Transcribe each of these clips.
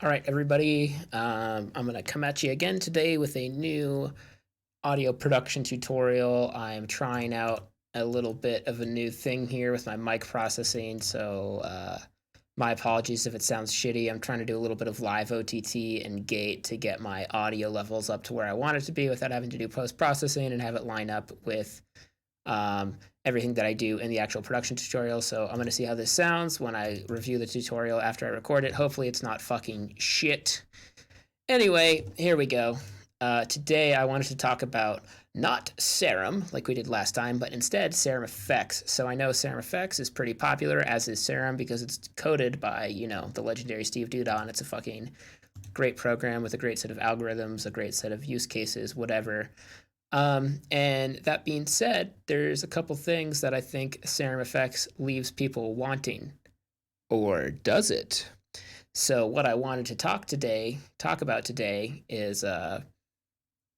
All right, everybody, I'm going to come at you again today with a new audio production tutorial. I'm trying out a little bit of a new thing here with my mic processing, so my apologies if it sounds shitty. I'm trying to do a little bit of live OTT and gate to get my audio levels up to where I want it to be without having to do post-processing and have it line up with everything that I do in the actual production tutorial. So I'm going to see how this sounds when I review the tutorial after I record it. Hopefully it's not fucking shit. Anyway, here we go. Today I wanted to talk about not Serum like we did last time, but instead Serum FX. So I know Serum FX is pretty popular, as is Serum, because it's coded by, you know, the legendary Steve Duda, and it's a fucking great program with a great set of algorithms, a great set of use cases, whatever. And that being said, there's a couple things that I think Serum FX leaves people wanting. Or does it? So what I wanted to talk about today is a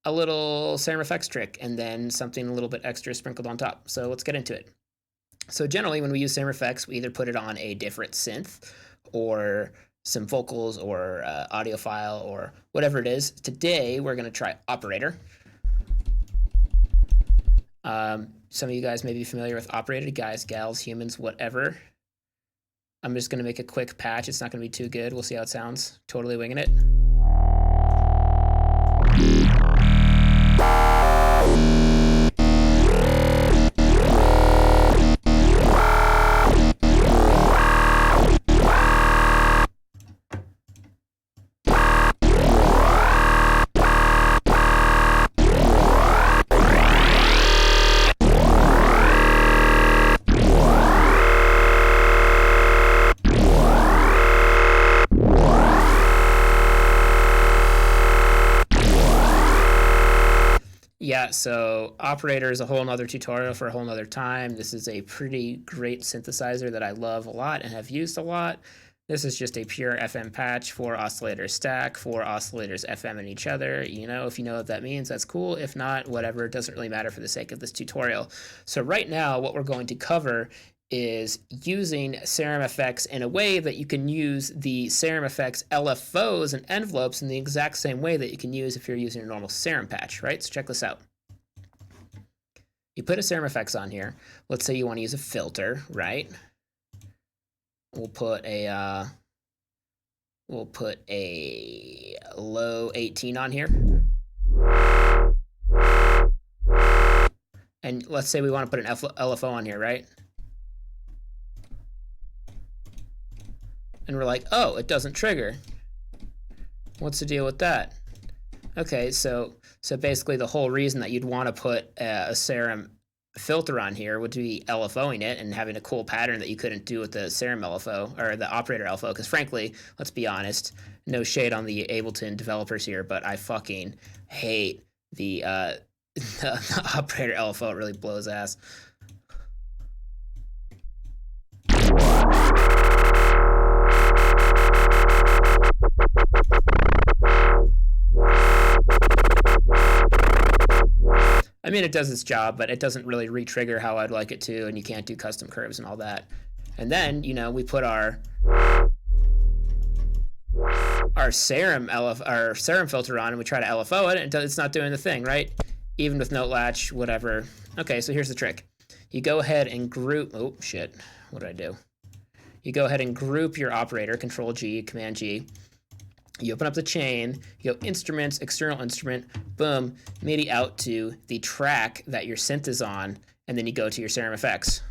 little Serum FX trick, and then something a little bit extra sprinkled on top. So let's get into it. So generally when we use Serum FX, we either put it on a different synth or some vocals or audio file or whatever it is. Today we're going to try Operator. Some of you guys may be familiar with Operator, guys, gals, humans, whatever. I'm just going to make a quick patch. It's not going to be too good. We'll see how it sounds. Totally winging it. Yeah, so Operator is a whole nother tutorial for a whole nother time. This is a pretty great synthesizer that I love a lot and have used a lot. This is just a pure FM patch, 4 oscillators stack, 4 oscillators FM in each other. You know, if you know what that means, that's cool. If not, whatever, it doesn't really matter for the sake of this tutorial. So right now, what we're going to cover is using Serum FX in a way that you can use the Serum FX LFOs and envelopes in the exact same way that you can use if you're using a normal Serum patch, right? So check this out. You put a Serum FX on here. Let's say you want to use a filter, right? We'll put a low 18 on here. And let's say we want to put an LFO on here, right? And we're like, oh, it doesn't trigger. What's the deal with that? Okay, so basically the whole reason that you'd want to put a Serum filter on here would be LFOing it and having a cool pattern that you couldn't do with the Serum LFO or the Operator LFO. Because frankly, let's be honest, no shade on the Ableton developers here, but I fucking hate the Operator LFO. It really blows ass. I mean, it does its job, but it doesn't really re-trigger how I'd like it to, and you can't do custom curves and all that. And then, you know, we put our Serum filter on, and we try to LFO it, and it's not doing the thing, right? Even with note latch, whatever. Okay, so here's the trick. You go ahead and group. Oh shit! What did I do? You go ahead and group your operator. Control G, Command G. You open up the chain, you go Instruments, External Instrument, boom, MIDI out to the track that your synth is on, and then you go to your Serum FX.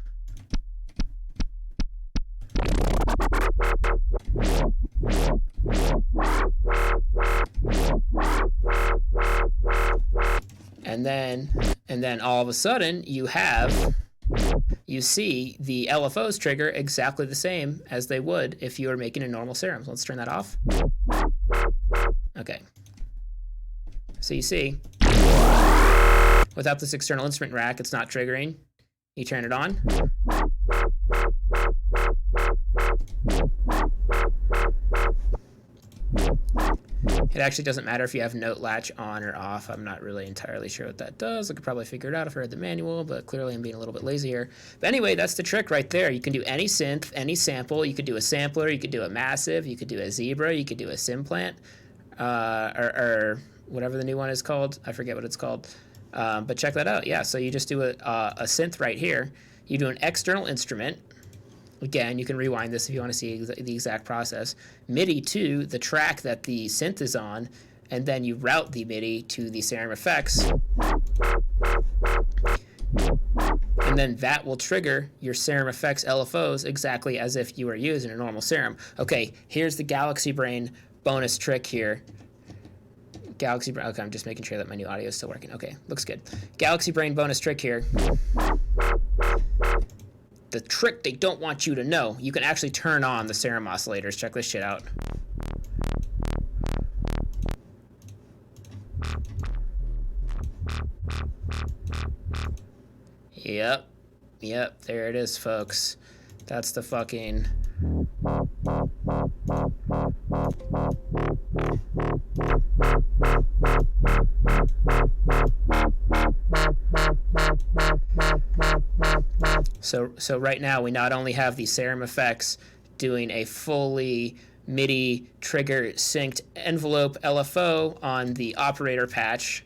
And then all of a sudden you see the LFOs trigger exactly the same as they would if you were making a normal Serum. So let's turn that off. Okay. So you see, without this external instrument rack, it's not triggering. You turn it on. It actually doesn't matter if you have note latch on or off. I'm not really entirely sure what that does. I could probably figure it out if I read the manual, but clearly I'm being a little bit lazy here. But anyway, that's the trick right there. You can do any synth, any sample. You could do a sampler, you could do a massive, you could do a zebra, you could do a simplant, or whatever the new one is called. I forget what it's called. But check that out. Yeah, so you just do a synth right here. You do an external instrument. Again, you can rewind this if you want to see the exact process. MIDI to the track that the synth is on, and then you route the MIDI to the Serum FX. And then that will trigger your Serum FX LFOs exactly as if you were using a normal Serum. Okay, here's the Galaxy Brain bonus trick here. Galaxy Brain, okay, I'm just making sure that my new audio is still working. Okay, looks good. Galaxy Brain bonus trick here. The trick they don't want you to know, you can actually turn on the Serum oscillators. Check this shit out. Yep, there it is, folks. That's the fucking... So right now we not only have the Serum FX doing a fully MIDI trigger synced envelope LFO on the operator patch,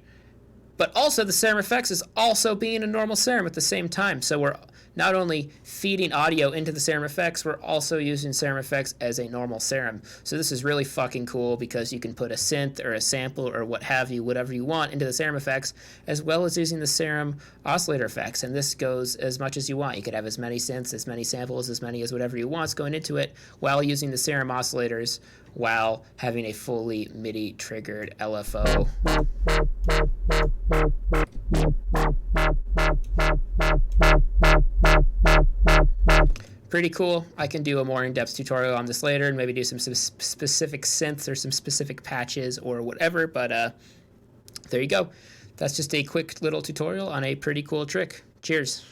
but also the Serum FX is also being a normal Serum at the same time. So we're not only feeding audio into the Serum FX, we're also using Serum FX as a normal Serum. So this is really fucking cool because you can put a synth or a sample or what have you, whatever you want, into the Serum FX, as well as using the Serum oscillator effects. And this goes as much as you want. You could have as many synths, as many samples, as many as whatever you want going into it, while using the Serum oscillators, while having a fully MIDI triggered LFO. Pretty cool. I can do a more in-depth tutorial on this later and maybe do some specific synths or some specific patches or whatever, but there you go. That's just a quick little tutorial on a pretty cool trick. Cheers.